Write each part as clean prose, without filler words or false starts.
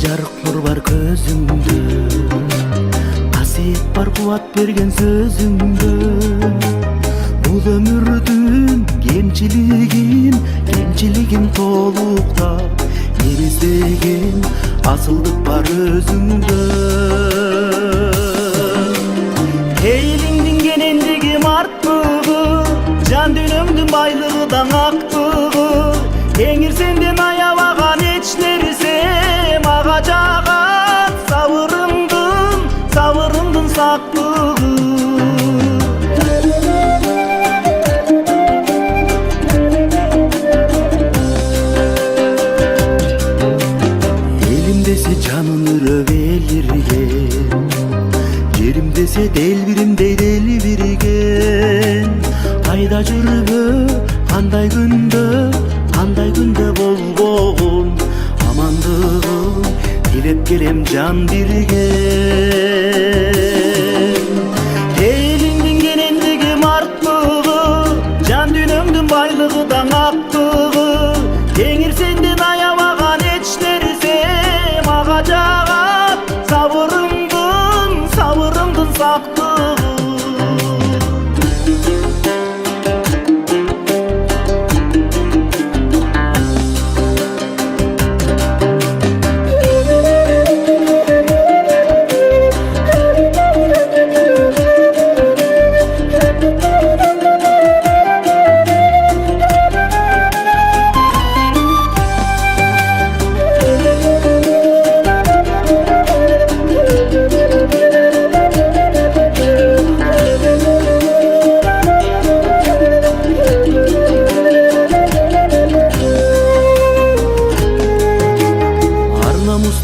Жарык нур бар көзүңдө, касиет бар кубат берген сөзүңдө. Бул өмүрдүн кемчилигин толуктап, эриздеген асылдык бар өзүңдө. Элиңдин кенендиги марттыгы, жан дүйнөңдүн байлыгы даңактыгы, кеңир сенден аябаган эч нерсе мага жагат сабырымдын сактыгы. Элим десе жанын үрөп элирген, жерим десе делбиримдей делбирген. Кайда жүрбө, кандай күндө болбогун амандыгын тилеп келем жан бирген. Элиңдин кенендиги марттыгы, жан дүйнөңдүн байлыгы даңактыгы, кеңир сенден аябаган эч нерсе мага жагат сабырымдын сактыгы.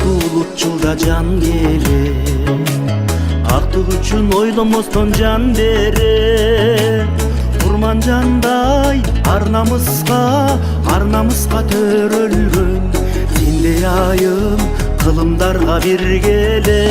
Улутчулда жан келе, актык үчүн ойломостон жан бере. Курман жандай ар намыска төрөлгөн, сендей айым кылымдарга бир келе.